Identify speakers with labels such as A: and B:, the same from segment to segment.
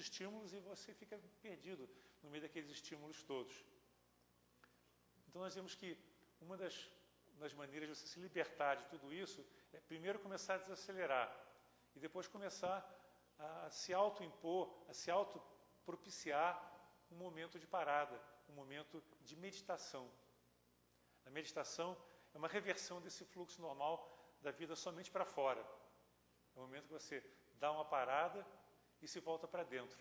A: estímulos e você fica perdido no meio daqueles estímulos todos. Então nós vemos que uma das maneiras de você se libertar de tudo isso é primeiro começar a desacelerar e depois começar a se autoimpor, a se autopropiciar um momento de parada, um momento de meditação. A meditação é uma reversão desse fluxo normal da vida somente para fora. É o momento que você dá uma parada e se volta para dentro.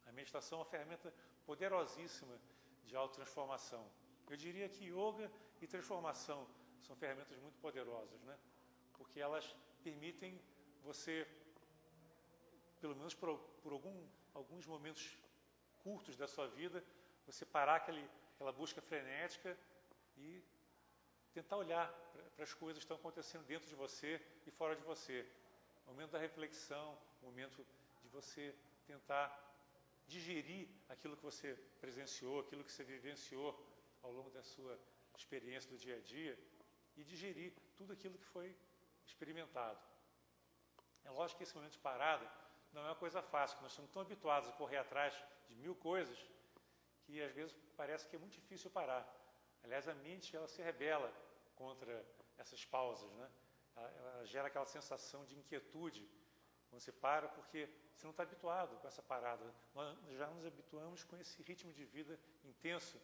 A: A meditação é uma ferramenta poderosíssima de autotransformação. Eu diria que yoga e transformação são ferramentas muito poderosas, né? Porque elas permitem você, pelo menos por alguns momentos curtos da sua vida, você parar aquela busca frenética e tentar olhar para as coisas que estão acontecendo dentro de você e fora de você. O momento da reflexão, o momento de você tentar digerir aquilo que você presenciou, aquilo que você vivenciou ao longo da sua experiência do dia a dia e digerir tudo aquilo que foi experimentado. É lógico que esse momento de parada não é uma coisa fácil, nós estamos tão habituados a correr atrás de 1000 coisas que às vezes parece que é muito difícil parar. Aliás, a mente ela se rebela contra essas pausas, né? Ela gera aquela sensação de inquietude quando você para, porque você não está habituado com essa parada. Nós já nos habituamos com esse ritmo de vida intenso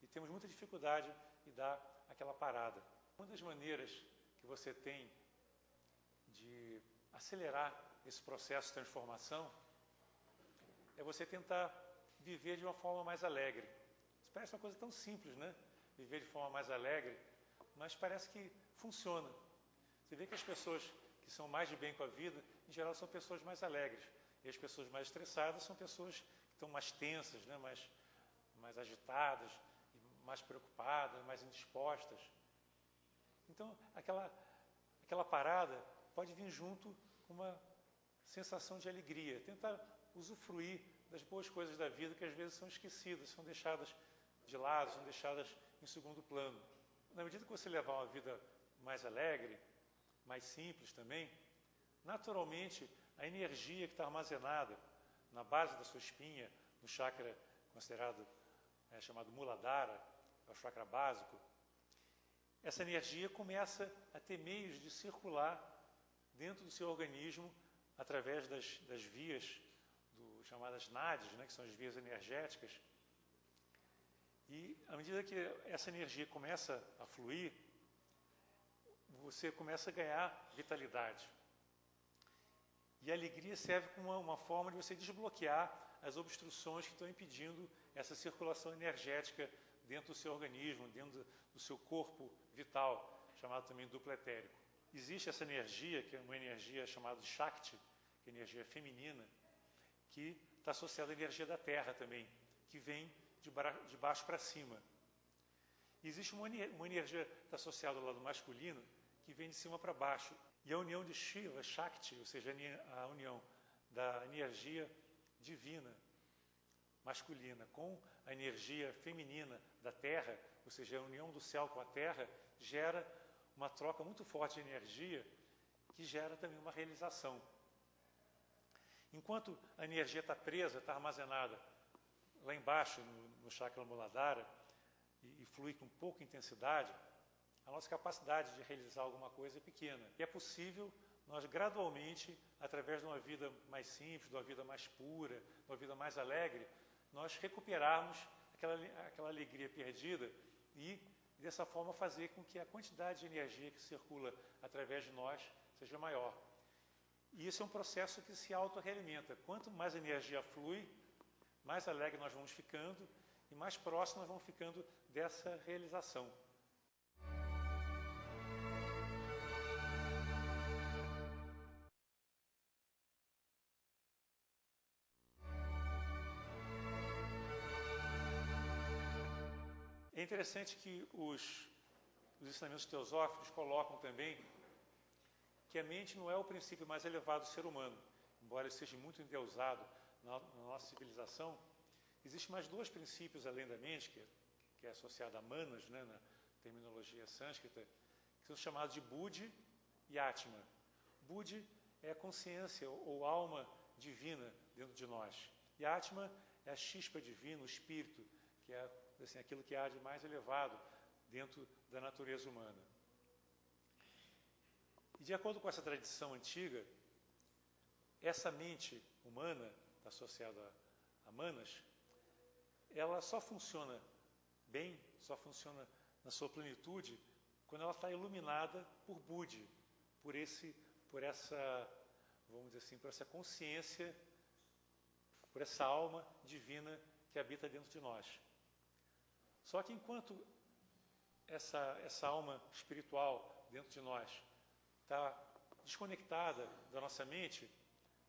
A: e temos muita dificuldade em dar aquela parada. Uma das maneiras que você tem de acelerar esse processo de transformação é você tentar viver de uma forma mais alegre. Isso parece uma coisa tão simples, né? Viver de forma mais alegre, mas parece que funciona. Você vê que as pessoas que são mais de bem com a vida, em geral, são pessoas mais alegres. E as pessoas mais estressadas são pessoas que estão mais tensas, né? mais agitadas, mais preocupadas, mais indispostas. Então, aquela parada pode vir junto com uma sensação de alegria, tentar usufruir das boas coisas da vida que às vezes são esquecidas, são deixadas de lado, são deixadas em segundo plano. Na medida que você levar uma vida mais alegre, mais simples também, naturalmente a energia que está armazenada na base da sua espinha, no chakra considerado chamado Muladhara, é o chakra básico, essa energia começa a ter meios de circular dentro do seu organismo através das vias chamadas nadis, né, que são as vias energéticas. E à medida que essa energia começa a fluir, você começa a ganhar vitalidade. E a alegria serve como uma forma de você desbloquear as obstruções que estão impedindo essa circulação energética dentro do seu organismo, dentro do seu corpo vital, chamado também duplo etérico. Existe essa energia, que é uma energia chamada de Shakti, que é energia feminina, que está associada à energia da Terra também, que vem de baixo para cima. Existe uma energia que está associada ao lado masculino, que vem de cima para baixo. E a união de Shiva, Shakti, ou seja, a união da energia divina, masculina, com a energia feminina da Terra, ou seja, a união do céu com a Terra, gera uma troca muito forte de energia, que gera também uma realização. Enquanto a energia está presa, está armazenada lá embaixo, no chakra Muladhara, e flui com pouca intensidade, a nossa capacidade de realizar alguma coisa é pequena. E é possível nós gradualmente, através de uma vida mais simples, de uma vida mais pura, de uma vida mais alegre, nós recuperarmos aquela alegria perdida e, dessa forma, fazer com que a quantidade de energia que circula através de nós seja maior. E isso é um processo que se autorrealimenta. Quanto mais energia flui, mais alegre nós vamos ficando e mais próximos nós vamos ficando dessa realização. É interessante que os ensinamentos teosóficos colocam também que a mente não é o princípio mais elevado do ser humano. Embora ele seja muito endeusado na nossa civilização, existem mais dois princípios além da mente, que é associado a manas, né, na terminologia sânscrita, que são chamados de Buddhi e Atma. Buddhi é a consciência ou alma divina dentro de nós. E Atma é a chispa divina, o espírito, que é assim, aquilo que há de mais elevado dentro da natureza humana. E de acordo com essa tradição antiga, essa mente humana, associada a Manas, ela só funciona bem, só funciona na sua plenitude, quando ela está iluminada por Budi, por essa, vamos dizer assim, por essa consciência, por essa alma divina que habita dentro de nós. Só que enquanto essa alma espiritual dentro de nós está desconectada da nossa mente,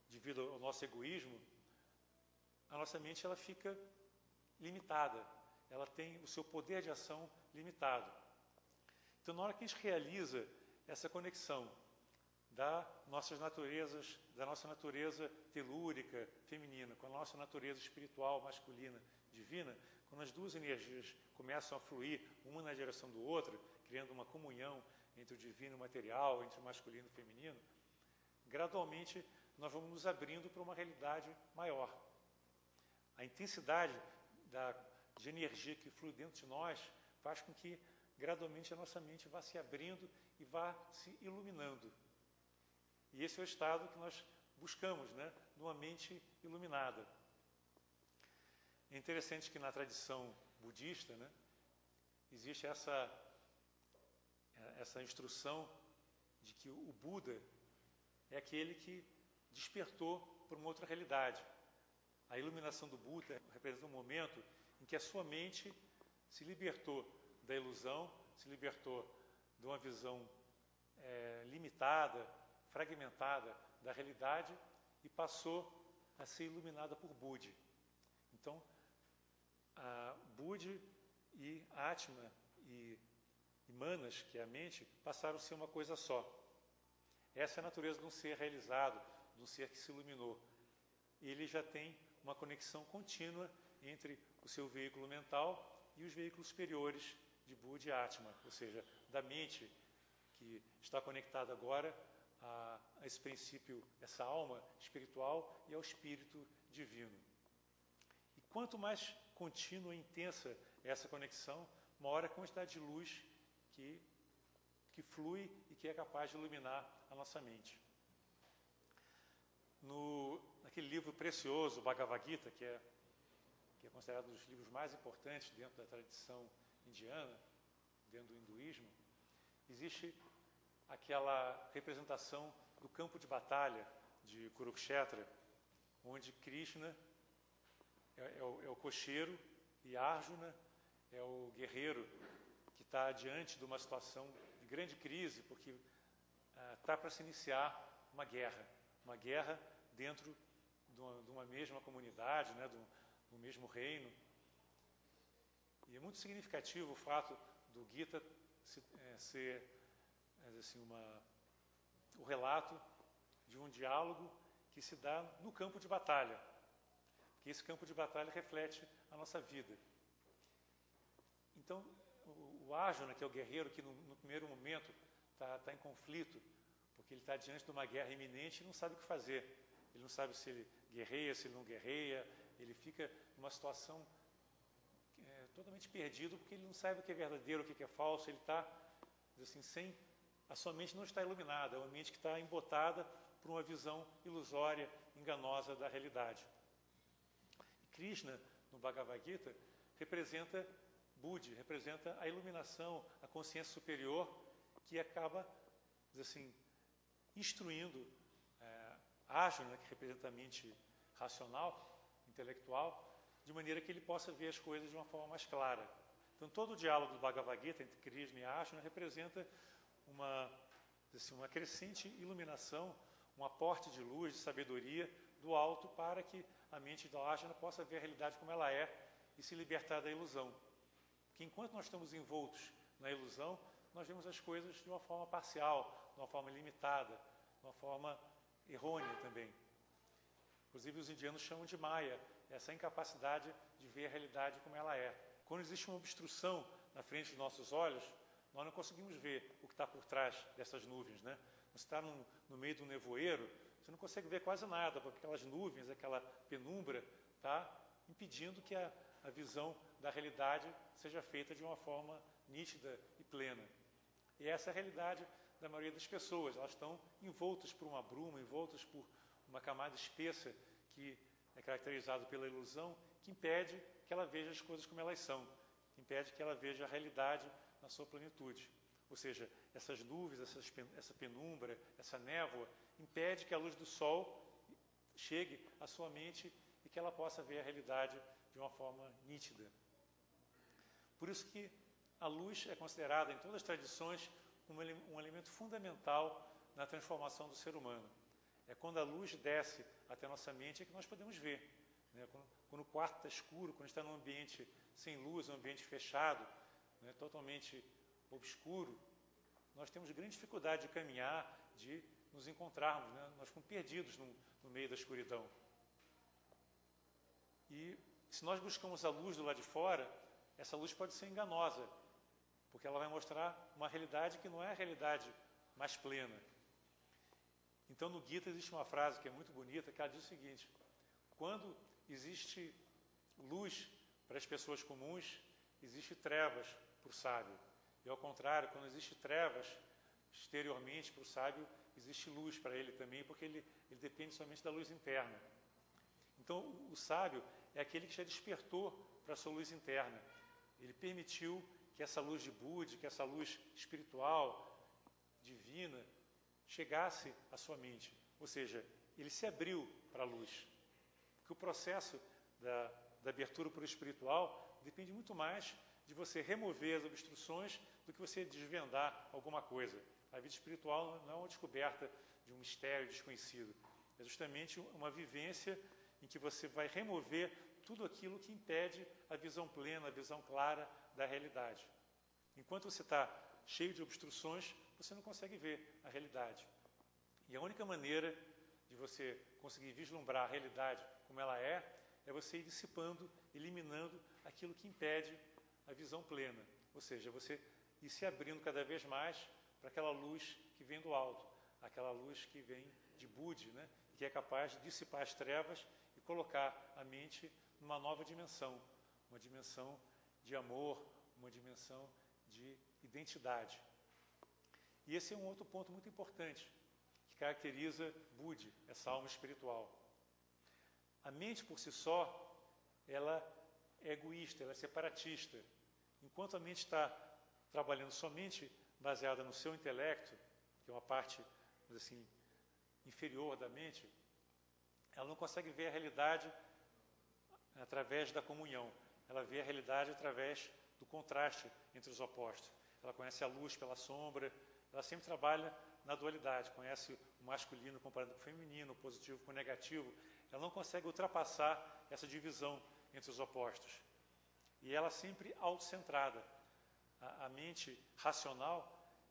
A: devido ao nosso egoísmo, a nossa mente ela fica limitada, ela tem o seu poder de ação limitado. Então, na hora que a gente realiza essa conexão da nossa natureza telúrica, feminina, com a nossa natureza espiritual, masculina, divina, quando as duas energias começam a fluir uma na direção do outro, criando uma comunhão entre o divino e o material, entre o masculino e o feminino, gradualmente nós vamos nos abrindo para uma realidade maior. A intensidade de energia que flui dentro de nós faz com que gradualmente a nossa mente vá se abrindo e vá se iluminando. E esse é o estado que nós buscamos, né? Numa mente iluminada. É interessante que na tradição budista, né, existe essa instrução de que o Buda é aquele que despertou para uma outra realidade. A iluminação do Buda representa um momento em que a sua mente se libertou da ilusão, se libertou de uma visão limitada, fragmentada da realidade e passou a ser iluminada por Budi. Então, Budi e Atma e Manas, que é a mente, passaram a ser uma coisa só. Essa é a natureza de um ser realizado, de um ser que se iluminou. E ele já tem uma conexão contínua entre o seu veículo mental e os veículos superiores de Budi e Atma, ou seja, da mente que está conectada agora a esse princípio, essa alma espiritual e ao espírito divino. E quanto mais contínua e intensa é essa conexão, maior a quantidade de luz que flui e que é capaz de iluminar a nossa mente. Naquele livro precioso, Bhagavad Gita, que é considerado um dos livros mais importantes dentro da tradição indiana, dentro do hinduísmo, existe aquela representação do campo de batalha de Kurukshetra, onde Krishna é o cocheiro e Arjuna é o guerreiro que está diante de uma situação de grande crise, porque está para se iniciar uma guerra dentro de uma mesma comunidade, né, do mesmo reino. E é muito significativo o fato do Gita ser assim, o relato de um diálogo que se dá no campo de batalha, porque esse campo de batalha reflete a nossa vida. Então, o Arjuna, que é o guerreiro que no primeiro momento está em conflito, porque ele está diante de uma guerra iminente e não sabe o que fazer. Ele não sabe se ele guerreia, se ele não guerreia, ele fica numa situação totalmente perdido, porque ele não sabe o que é verdadeiro, o que é falso, ele está, assim, a sua mente não está iluminada, é uma mente que está embotada por uma visão ilusória, enganosa da realidade. E Krishna, no Bhagavad Gita, representa Budi, representa a iluminação, a consciência superior, que acaba, assim, instruindo Arjuna, que representa a mente racional, intelectual, de maneira que ele possa ver as coisas de uma forma mais clara. Então, todo o diálogo do Bhagavad Gita entre Krishna e Arjuna representa uma crescente iluminação, um aporte de luz, de sabedoria do alto para que a mente do Arjuna possa ver a realidade como ela é e se libertar da ilusão. Porque enquanto nós estamos envoltos na ilusão, nós vemos as coisas de uma forma parcial, de uma forma limitada, de uma forma errônea também. Inclusive, os indianos chamam de Maya, essa incapacidade de ver a realidade como ela é. Quando existe uma obstrução na frente dos nossos olhos, nós não conseguimos ver o que está por trás dessas nuvens, né? Você está no meio do nevoeiro, você não consegue ver quase nada, porque aquelas nuvens, aquela penumbra, está impedindo que a visão da realidade seja feita de uma forma nítida e plena. E essa é a realidade da maioria das pessoas. Elas estão envoltas por uma bruma, envoltas por uma camada espessa que é caracterizada pela ilusão, que impede que ela veja as coisas como elas são, que impede que ela veja a realidade na sua plenitude. Ou seja, essas nuvens, essa penumbra, essa névoa, impede que a luz do sol chegue à sua mente e que ela possa ver a realidade de uma forma nítida. Por isso que a luz é considerada em todas as tradições um elemento fundamental na transformação do ser humano. É quando a luz desce até a nossa mente é que nós podemos ver. Né? Quando o quarto está escuro, quando está num ambiente sem luz, um ambiente fechado, né, totalmente obscuro, nós temos grande dificuldade de caminhar, de nos encontrarmos, né? Nós ficamos perdidos no meio da escuridão. E se nós buscamos a luz do lado de fora, essa luz pode ser enganosa, porque ela vai mostrar uma realidade que não é a realidade mais plena. Então no Gita existe uma frase que é muito bonita, que ela diz o seguinte: quando existe luz para as pessoas comuns, existe trevas para o sábio. E ao contrário, quando existe trevas exteriormente para o sábio, existe luz para ele também, porque ele depende somente da luz interna. Então o sábio é aquele que já despertou para a sua luz interna. Ele permitiu que essa luz de Buda, que essa luz espiritual, divina, chegasse à sua mente. Ou seja, ele se abriu para a luz. Porque o processo da abertura para o espiritual depende muito mais de você remover as obstruções do que você desvendar alguma coisa. A vida espiritual não é uma descoberta de um mistério desconhecido. É justamente uma vivência em que você vai remover tudo aquilo que impede a visão plena, a visão clara da realidade. Enquanto você está cheio de obstruções, você não consegue ver a realidade. E a única maneira de você conseguir vislumbrar a realidade como ela é você ir dissipando, eliminando aquilo que impede a visão plena. Ou seja, você ir se abrindo cada vez mais para aquela luz que vem do alto, aquela luz que vem de Buda, né? Que é capaz de dissipar as trevas e colocar a mente numa nova dimensão, uma dimensão de amor, uma dimensão de identidade. E esse é um outro ponto muito importante que caracteriza Buda, essa alma espiritual. A mente por si só, ela é egoísta, ela é separatista. Enquanto a mente está trabalhando somente baseada no seu intelecto, que é uma parte, assim, inferior da mente, ela não consegue ver a realidade através da comunhão. Ela vê a realidade através do contraste entre os opostos. Ela conhece a luz pela sombra, ela sempre trabalha na dualidade, conhece o masculino comparado com o feminino, o positivo com o negativo. Ela não consegue ultrapassar essa divisão entre os opostos. E ela é sempre autocentrada. A mente racional,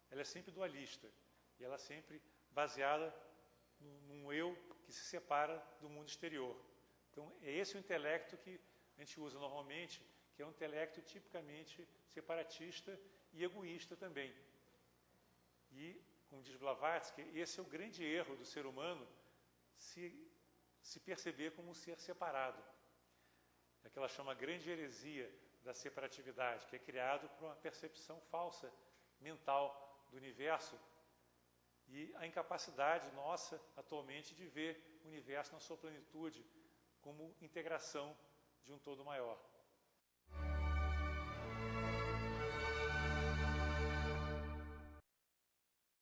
A: ela é sempre dualista. E ela é sempre baseada num eu que se separa do mundo exterior. Então, é esse o intelecto que a gente usa normalmente, que é um intelecto tipicamente separatista e egoísta também. E, como diz Blavatsky, esse é o grande erro do ser humano, se perceber como um ser separado. É que ela chama a grande heresia da separatividade, que é criado por uma percepção falsa, mental do universo, e a incapacidade nossa, atualmente, de ver o universo na sua plenitude, como integração de um todo maior.